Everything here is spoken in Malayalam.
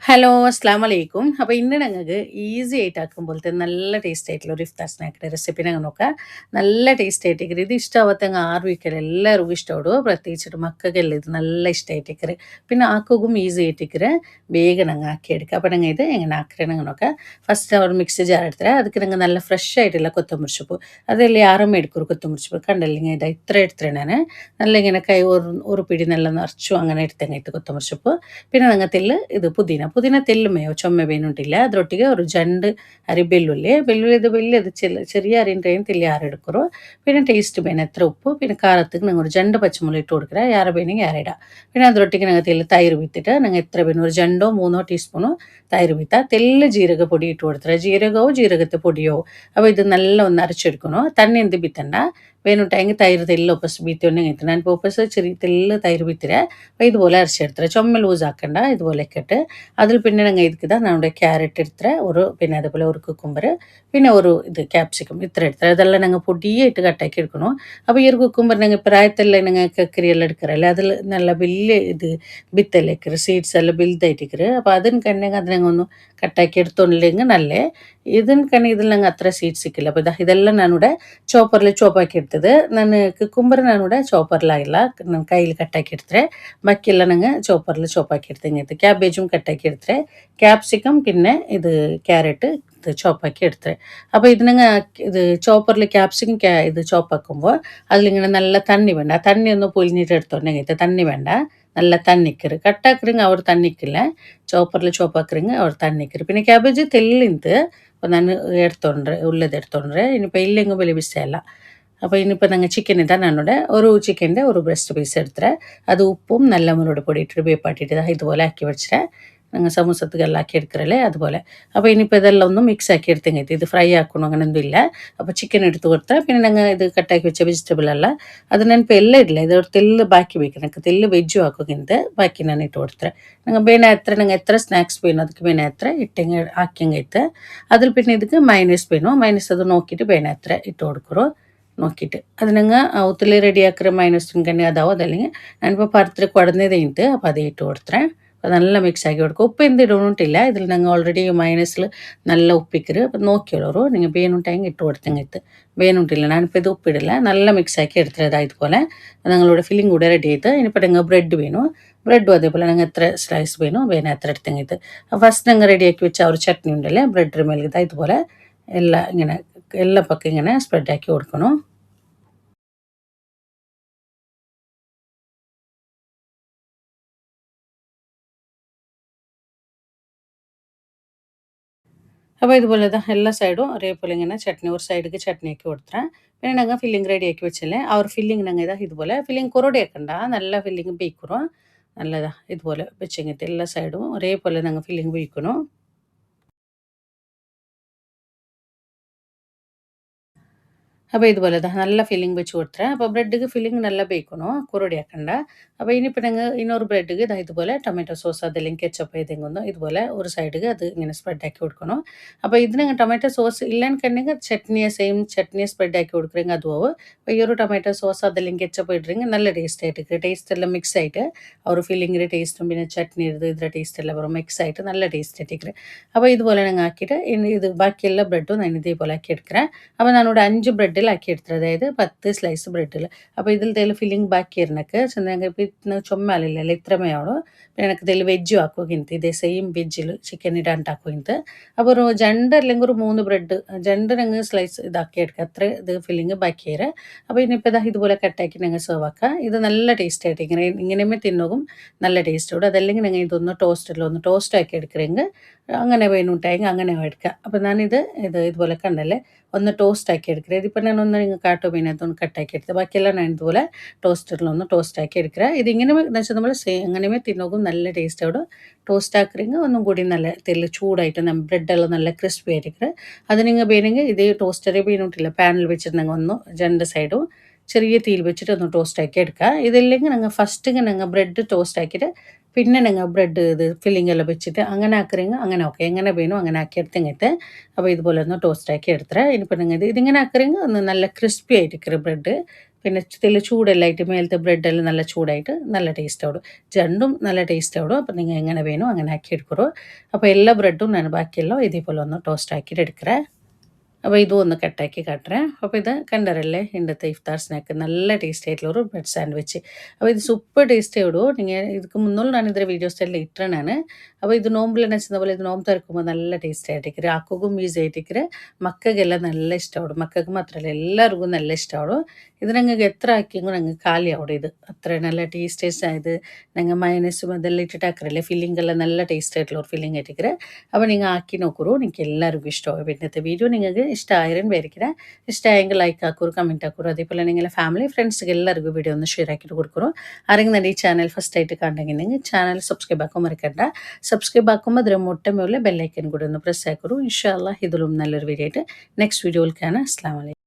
ഹലോ, അസ്സലാമു അലൈക്കും. അപ്പോൾ ഇന്ന് ഞങ്ങൾക്ക് ഈസി ആയിട്ട് ആക്കും പോലത്തെ നല്ല ടേസ്റ്റ് ആയിട്ടുള്ള ഒരു ഇഫ്താർ സ്നാക്കിൻ്റെ റെസിപ്പി ഞങ്ങൾ നോക്കാം. നല്ല ടേസ്റ്റ് ആയിട്ടിരിക്കും. ഇത് ഇഷ്ടമാവത്തെങ്ങ് ആറ് വീക്കൽ എല്ലാവർക്കും ഇഷ്ടപ്പെടും. പ്രത്യേകിച്ചിട്ട് മക്കൾക്കെല്ലാം ഇത് നല്ല ഇഷ്ടമായിട്ടിരിക്കും. പിന്നെ ആക്കുകയും ഈസി ആയിട്ടിരിക്കും. വേഗം ഞങ്ങൾ ആക്കിയെടുക്കുക. അപ്പോൾ ഞങ്ങൾ ഇത് എങ്ങനെ ആക്കുക ഞങ്ങൾ നോക്കാം. ഫസ്റ്റ് അവർ മിക്സി ജാർ എടുത്തിട്ട് ಅದಕ್ಕೆ ഞങ്ങൾ നല്ല ഫ്രഷ് ആയിട്ടുള്ള കൊത്തമ്പരി സೊಪ್ಪು ಅದರಲ್ಲಿ ಆರಾಮ എടുക്കും കൊത്തമ്പരി സೊಪ್ಪು കണ്ടല്ലെങ്കിൽ ഇത് ഇത്ര എടുത്തിട്ട് ഞാൻ നല്ല ഇങ്ങനെ കൈ ഒരു പിടി നല്ല നിറച്ചു അങ്ങനെ എടുത്തങ്ങായിട്ട് കൊത്തമ്പരി സೊಪ್ಪು പിന്നെ ഞങ്ങത്തിൽ ഇത് പുതിന തെല്ലുമയോ ചൊമ്മ വേനുണ്ടില്ല ಅದರೊಟ್ಟಿಗೆ ഒരു ജണ്ട് അരി ಬೆಳ್ಳುಳ್ಳಿ വലിയത് ചെറിയ അരിൻ്റെയും തെല്ലി ആരെടുക്കറോ പിന്നെ ടേസ്റ്റ് ಬೇನೆ എത്ര ഉപ്പ് പിന്നെ കാരத்துக்கு ഞങ്ങൾ ഒരു ജണ്ട് പച്ചമുളക് ഇട്ട് കൊടുക്കുക ಯಾರ ಬೇನೆಗೆ ಯಾರಿಡ പിന്നെ ಅದರೊಟ್ಟಿಗೆ ഞങ്ങൾ തെല്ല് തൈര് വിത്തിട്ട് ഞങ്ങൾ എത്ര ಬೇನೆ ഒരു ജണ്ടോ 3 ടീസ്പൂണോ തൈര് വിത്ത തെല്ല് ജീരക പൊടി ഇട്ട് കൊടുക്കുക ജീരകവോ ജീരകത്തെ പൊടിയോ അപ്പോൾ ഇത് നല്ല ഒന്ന് അരച്ചെടുക്കണോ തന്നെ എന്ത് ಬಿತ್ತണ്ട വേനുണ്ടെങ്കിൽ തൈര് തെല്ല് ഒപ്പസ് ബീത്തി ഞാൻ ഒപ്പസ് ചെറിയ തെല്ല് തൈര് ബീത്തിരെ അപ്പോൾ ഇതുപോലെ അരച്ചെടുത്തത് ചുമ ലൂസ് ആക്കണ്ട ഇതുപോലെ ഇട്ടിട്ട് അതിൽ പിന്നെ ഞങ്ങൾ ഇരിക്കുക നമ്മുടെ ക്യാരറ്റ് എടുത്തിട്ട് ഒരു പിന്നെ അതുപോലെ ഒരു കുക്കുംബർ പിന്നെ ഒരു ഇത് ക്യാപ്സിക്കം ഇത്ര എടുത്തത് അതെല്ലാം ഞങ്ങൾ പൊടിയായിട്ട് കട്ടാക്കി എടുക്കണം അപ്പോൾ ഈ ഒരു കുക്കുംബർ ഞങ്ങൾ പ്രായത്തെല്ലാം ഞങ്ങൾ കക്കറിയെല്ലാം എടുക്കാറല്ലേ അതിൽ നല്ല വലിയ ഇത് ബിത്തെല്ലാം ഇക്കറ് സീഡ്സ് എല്ലാം ബിൽതായിട്ട് ഇക്കറ് അപ്പോൾ അതിന് കണ്ടെങ്കിൽ അത് ഞങ്ങൾ ഒന്ന് കട്ടാക്കി എടുത്തോണ്ടില്ലെങ്കിൽ നല്ല ഇതിന് കണ്ണി ഇതിൽ ഞങ്ങൾ അത്ര സീഡ്സ് സിക്കില്ല അപ്പോൾ ഇതെല്ലാം ഞാനിവിടെ ചോപ്പറിൽ ചോപ്പാക്കി എടുത്തത് ನಾನು ಕುಕ್ಕುಂಬರ್ ನಾನು ചോപ്പറിലായില്ല ನಾನು കയ്യിൽ കട്ടാക്കി എടുത്തേ ബാക്കിയെല്ലാം ഞങ്ങൾ ചോപ്പറിൽ ചോപ്പാക്കി എടുത്തെങ്കിൽ ക്യാബേജും കട്ടാക്കി എടുത്തേ ക്യാപ്സിക്കം പിന്നെ ഇത് ക്യാരറ്റ് ഇത് ചോപ്പാക്കി എടുത്തേ അപ്പോൾ ഇതിനങ്ങ് ഇത് ചോപ്പറിൽ ക്യാപ്സിക്കം ഇത് ചോപ്പാക്കുമ്പോൾ അതിലിങ്ങനെ നല്ല തണ്ണി വേണ്ട ആ തണ്ണി ഒന്ന് പൊലിഞ്ഞിട്ട് എടുത്തോണ്ടെങ്കിൽ തണ്ണി വേണ്ട നല്ല തണ്ണിക്കറ് കട്ടാക്കറിങ് അവർ തണ്ണിക്കില്ല ചോപ്പറിൽ ചോപ്പാക്കറിങ് അവർ തണ്ണിക്കറ് പിന്നെ ക്യാബേജ് തെല്ലിന്ത് അപ്പോൾ ഞാൻ എടുത്തോണ്ടേ ഉള്ളത് എടുത്തോണ്ടേ ഇനിയിപ്പോൾ ഇല്ലെങ്കിൽ വലിയ വിഷയമല്ല അപ്പോൾ ഇനിയിപ്പോൾ ഞങ്ങൾ ചിക്കൻ ഇതാ ഞാനിവിടെ ഒരു ചിക്കൻ്റെ ഒരു ബ്രസ്റ്റ് പീസ് എടുത്തിട്ട് അത് ഉപ്പും നല്ല മുളക് പൊടി ഇട്ടിട്ട് വേപ്പാട്ടിട്ട് ഇതുപോലെ ആക്കി വെച്ചിട്ട് ഞങ്ങൾ സമൂസത്തുക്കെല്ലാം ആക്കി എടുക്കറല്ലേ അതുപോലെ അപ്പോൾ ഇനിയിപ്പോൾ ഇതെല്ലാം ഒന്ന് മിക്സ് ആക്കി എടുത്തെങ്കിൽ ഇത് ഫ്രൈ ആക്കണം അങ്ങനെയൊന്നും ഇല്ല അപ്പോൾ ചിക്കൻ എടുത്ത് കൊടുത്താൽ പിന്നെ ഞങ്ങൾ ഇത് കട്ടാക്കി വെച്ച വെജിറ്റബിൾ അല്ല അത് ഞാൻ ഇപ്പോൾ എല്ലാം ഇടില്ല ഇത് ഒരു തെല്ല് ബാക്കി വയ്ക്കണം എനിക്ക് തെല്ല് വെജ്ജും ആക്കുകയെന്ത് ബാക്കി ഞാൻ ഇട്ട് കൊടുത്തേ ഞങ്ങൾ ಬೇನೆ ಹತ್ರ ನಂಗೆ ಎತ್ರ ಸ್ನ್ಯಾಕ್ಸ್ ಬೇನೋ ಅದಕ್ಕೆ ಬೇನೆ ಹತ್ರ ಇಟ್ಟಂಗೆ ಹಾಕ್ಯಂಗೈತೆ ಅದ್ರ പിന്നെ ಇದಕ್ಕೆ ಮೈನಸ್ ಬೇನೋ ಮೈನಸ್ ಅದು ನೋಕಿಟ್ಟು ಬೇನೆ ಹತ್ರ ಇಟ್ಟು കൊടുക്കറോ നോക്കിയിട്ട് അത് ഞങ്ങൾ ഔത്തിൽ റെഡിയാക്കിയ മൈനസും കണ്ണി അതാവും അതല്ലെങ്കിൽ ഞാനിപ്പോൾ പരത്തിൽ കുടഞ്ഞത് കഴിഞ്ഞിട്ട് അപ്പോൾ അത് ഇട്ട് കൊടുത്തേ അപ്പോൾ നല്ല മിക്സ് ആക്കി കൊടുക്കും ഉപ്പ് എന്ത് ഇടണിട്ടില്ല ഇതിൽ ഞങ്ങൾ ഓൾറെഡി മൈനസിൽ നല്ല ഉപ്പിക്കറ് അപ്പോൾ നോക്കിയോളൂ നിങ്ങൾ ಬೇನುಂಟಾಗಿ ഇട്ട് കൊടുത്തെങ്കിട്ട് ಬೇನುಂಟಿಲ್ಲ ഞാനിപ്പോൾ ഇത് ഉപ്പിടില്ല നല്ല മിക്സ് ആക്കി എടുത്തത് ഇതുപോലെ ഞങ്ങളുടെ ഫില്ലിംഗ് കൂടെ റെഡി ആയിട്ട് ഇനിയിപ്പോൾ ഞങ്ങൾ ബ്രെഡ് വേണം ബ്രെഡും അതേപോലെ ഞങ്ങൾ എത്ര സ്ലൈസ് വേണോ വേന എത്ര എടുത്തെങ്കിട്ട് ഫസ്റ്റ് ഞങ്ങൾ റെഡിയാക്കി വെച്ച ഒരു ചട്നി ഉണ്ടല്ലേ ബ്രെഡ് മേലെ ഇതുപോലെ എല്ലാം ഇങ്ങനെ എല്ലാ പക്കം ഇങ്ങനെ സ്പ്രെഡാക്കി കൊടുക്കണം അപ്പോൾ ഇതുപോലെ എല്ലാ സൈഡും ഒരേപോലെ ഇങ്ങനെ ചട്നി ഒരു സൈഡിലേക്ക് ചട്നി ആക്കി കൊടുത്തേ പിന്നെ ഞങ്ങൾ ഫില്ലിംഗ് റെഡി ആക്കി വെച്ചല്ലേ ആ ഒരു ഫില്ലിംഗ് ഞങ്ങൾ ഇതുപോലെ ഫില്ലിംഗ് കുറോടി ആക്കണ്ട നല്ല ഫില്ലിംഗ് ബേക്കുറോ നല്ലതാ ഇതുപോലെ വെച്ചെങ്കിട്ട് എല്ലാ സൈഡും ഒരേപോലെ ഞങ്ങൾ ഫില്ലിംഗ് ബേക്കണം അപ്പോൾ ഇതുപോലെ നല്ല ഫില്ലിംഗ് വെച്ച് കൊടുത്തേ അപ്പോൾ ബ്രെഡിಗೆ ഫില്ലിംഗ് നല്ല ಬೇಕணும் ಕುರುಡಿ ಹಾಕಂಡ അപ്പോൾ ഇനിയിപ്പോൾ ഞങ്ങൾ ಇನ್ನೊരു ബ്രെഡിಗೆ ഇതുപോലെ ടൊമാറ്റോ സോസ് അതെല്ലാം കെച്ചപ്പ് ഏതെങ്കിലും ഇതുപോലെ ഒരു സൈഡിಗೆ അത് ഇങ്ങനെ സ്പ്രെഡ് ആക്കി കൊടുക്കണം അപ്പോൾ ഇതിന് ടൊമാറ്റോ സോസ് ഇല്ലെന്നുണ്ടെങ്കിൽ ചട്നിയെ സെയിം ചട്നിയെ സ്പ്രെഡ് ആക്കി കൊടുക്കുറെങ്കിൽ അതും അപ്പോൾ ഈ ഒരു ടൊമാറ്റോ സോസ് അതെല്ലാം കെച്ചപ്പ് ഇടുറെങ്കിൽ നല്ല ടേസ്റ്റ് ആയിട്ട് ടേസ്റ്റ് എല്ലാം മിക്സ് ആയിട്ട് ആ ഒരു ഫില്ലിങ്ങിൻ്റെ ടേസ്റ്റും പിന്നെ ചട്നി ഇതിൻ്റെ ടേസ്റ്റ് എല്ലാം വരും മിക്സ് ആയിട്ട് നല്ല ടേസ്റ്റ് ആയിട്ട് അപ്പോൾ ഇതുപോലെ ഞങ്ങൾ ആക്കിയിട്ട് ഇത് ബാക്കിയെല്ലാം ബ്രെഡും ഞാൻ ഇതേപോലെ ആക്കി എടുக்கிறேன் അപ്പോൾ ഞാനിവിടെ 5 ബ്രെഡിലാക്കി എടുത്തത് അതായത് 10 സ്ലൈസ് ബ്രെഡിൽ അപ്പോൾ ഇതിൽ ഫില്ലിംഗ് ബാക്കി ഇരണക്ക് ചെന്നെങ്കിൽ ഇപ്പോൾ ചുമ്മാലില്ലല്ലോ ഇത്രമേയാണോ പിന്നെ എനിക്ക് ഇതിൽ വെജ്ജും ആക്കുകയെന്ത് ഇതേ സെയിം വെജ്ജിൽ ചിക്കൻ ഇടാണ്ടാക്കുകയെന്ത് അപ്പോൾ ഒരു ജണ്ട് അല്ലെങ്കിൽ ഒരു 3 ബ്രെഡ് ജണ്ട് ഞങ്ങൾ സ്ലൈസ് ഇതാക്കി എടുക്കുക അത്ര ഇത് ഫില്ലിങ് ബാക്കി തരാം അപ്പോൾ ഇനിയിപ്പോൾ ഇതുപോലെ കട്ടാക്കി ഞങ്ങൾ സെർവ് ആക്കുക ഇത് നല്ല ടേസ്റ്റ് ആയിട്ട് ഇങ്ങനെയുമേ തിന്നുകും നല്ല ടേസ്റ്റ് കൂടും അതല്ലെങ്കിൽ ഞങ്ങൾ ഇതൊന്ന് ടോസ്റ്റിലൊന്ന് ടോസ്റ്റ് ആക്കി എടുക്കുമെങ്കിൽ അങ്ങനെ വേണുണ്ടായെങ്കിൽ അങ്ങനെ എടുക്കുക അപ്പോൾ ഞാനിത് ഇതുപോലെ കണ്ടല്ലേ ഒന്ന് ടോസ്റ്റ് ആക്കി എടുക്കുക ഇതിപ്പോൾ ഞാനൊന്ന് നിങ്ങൾ കാട്ടോ മീനകത്തൊന്ന് കട്ടാക്കി എടുത്ത് ബാക്കിയെല്ലാം ഞാൻ ഇതുപോലെ ടോസ്റ്ററിലൊന്ന് ടോസ്റ്റ് ആക്കി എടുക്കുക ഇതിങ്ങനെ വെച്ചാൽ നമ്മൾ അങ്ങനെയുമേ തിന്നുകും നല്ല ടേസ്റ്റോട് ടോസ്റ്റ് ആക്കുറെങ്കിൽ ഒന്നും കൂടി നല്ല തെല്ല് ചൂടായിട്ട് നമ്മൾ ബ്രെഡെല്ലാം നല്ല ക്രിസ്പി ആയിരിക്കും അത് നിങ്ങൾ വേണമെങ്കിൽ ഇത് ടോസ്റ്ററെ വീണിട്ടില്ല പാനിൽ വെച്ചിട്ടുണ്ടെങ്കിൽ ഒന്ന് രണ്ട് സൈഡും ചെറിയ തീയിൽ വെച്ചിട്ട് ഒന്ന് ടോസ്റ്റാക്കി എടുക്കുക. ഇതില്ലെങ്കിൽ നിങ്ങൾ ഫസ്റ്റ് നിങ്ങൾ ബ്രെഡ് ടോസ്റ്റാക്കിയിട്ട് പിന്നെ നിങ്ങൾ ബ്രെഡ് ഇത് ഫില്ലിംഗ് എല്ലാം വെച്ചിട്ട് അങ്ങനെ ആക്കുறீங்க അങ്ങനെ ഓക്കെ എങ്ങനെ വേണോ അങ്ങനെ ആക്കി എടുത്തിങ്ങിട്ട് അപ്പോൾ ഇതുപോലെ ഒന്ന് ടോസ്റ്റാക്കി എടുത്തേ. ഇനിയിപ്പോൾ നിങ്ങൾ ഇതിങ്ങനെ ആക്കുறீங்க ഒന്ന് നല്ല ക്രിസ്പി ആയിട്ടിരിക്കും ബ്രെഡ്. പിന്നെ ഇതിൽ ചൂടെല്ലാം ആയിട്ട് മേലത്തെ ബ്രെഡെല്ലാം നല്ല ചൂടായിട്ട് നല്ല ടേസ്റ്റ് ആവും. രണ്ടും നല്ല ടേസ്റ്റ് ആവും. അപ്പോൾ നിങ്ങൾ എങ്ങനെ വേണോ അങ്ങനെ ആക്കി എടുക്കുറോ. അപ്പോൾ എല്ലാ ബ്രെഡും ഞാൻ ബാക്കിയെല്ലാം ഇതേപോലെ ഒന്ന് ടോസ്റ്റ് ആക്കിയിട്ട് എടുക്കറേ. അപ്പോൾ ഇതും ഒന്ന് കട്ടാക്കി കാട്ടറേ. അപ്പോൾ ഇത് കണ്ടറല്ലേ ഇന്നത്തെ ഇഫ്താർ സ്നാക്ക് നല്ല ടേസ്റ്റി ആയിട്ടുള്ള ഒരു ബ്രെഡ് സാൻഡ്വിച്ച്. അപ്പോൾ ഇത് സൂപ്പർ ടേസ്റ്റി ആയിടും. നിങ്ങൾ ಇದಕ್ಕೆ മുന്നോൾ ഞാൻ ಇದರ വീഡിയോസ് എല്ലാം ഇട്ടണാണ്. അപ്പോൾ ഇത് നോമ്പിൽ വെച്ചത് പോലെ ഇത് നോമ്പ് തുറക്കുമ്പോൾ നല്ല ടേസ്റ്റി ആയിട്ടിരിക്കും. ആക്കുകയും ഈസി ആയിട്ടിരിക്കും. മക്കൾക്കെല്ലാം നല്ല ഇഷ്ടമാവും. മക്കൾക്ക് മാത്രമല്ല എല്ലാവർക്കും നല്ല ഇഷ്ടമാവും. ഇത് ഞങ്ങൾക്ക് എത്ര ആക്കിയെങ്കിലും ഞങ്ങൾക്ക് കാലിയാവും. ഇത് അത്ര നല്ല ടേസ്റ്റ് ആയത് ഞങ്ങൾ മയനസും അതെല്ലാം ഇട്ടിട്ട് ആക്കറല്ലേ ഫില്ലിംഗ് എല്ലാം നല്ല ടേസ്റ്റ് ആയിട്ടുള്ള ഒരു ഫില്ലിംഗ് ആയിട്ടിരിക്കും. അപ്പോൾ നിങ്ങൾ ആക്കി നോക്കൂ. നിങ്ങൾക്ക് എല്ലാവർക്കും ഇഷ്ടമാവും. ഇന്നത്തെ വീഡിയോ നിങ്ങൾക്ക് ഇഷ്ടമായാലും വിചാരിக்கிறேன். ഇഷ്ടമായെങ്കിൽ ലൈക്ക് ആക്കൂರು കമൻറ്റ് ആക്കൂರು. അതേപോലെ നിങ്ങളുടെ ഫാമിലി ഫ്രണ്ട്സിಗೆ ಎಲ್ಲರಿಗೂ വീഡിയോ ഒന്ന് ഷെയർ ആക്കിയിട്ട് കൊടുക്കുറോ. ആരെങ്കിലും ഈ ചാനൽ ഫസ്റ്റ് ആയിട്ട് കണ്ടെങ്കിൽ ചാനൽ സബ്സ്ക്രൈബ് ആക്കാൻ മറക്കണ്ട. സബ്സ്ക്രൈബ് ആക്കുമ്പോൾ അതിൽ മുട്ടമേലെ ബെല്ലൈക്കൻ കൂടി ഒന്ന് പ്രസ് ആക്കൂರು. ഇൻഷാ അല്ലാഹ് ഇതിലും നല്ലൊരു വീഡിയോ ആയിട്ട് നെക്സ്റ്റ് വീഡിയോയിൽ കാണാം. അസ്സലാമു അലൈക്കും.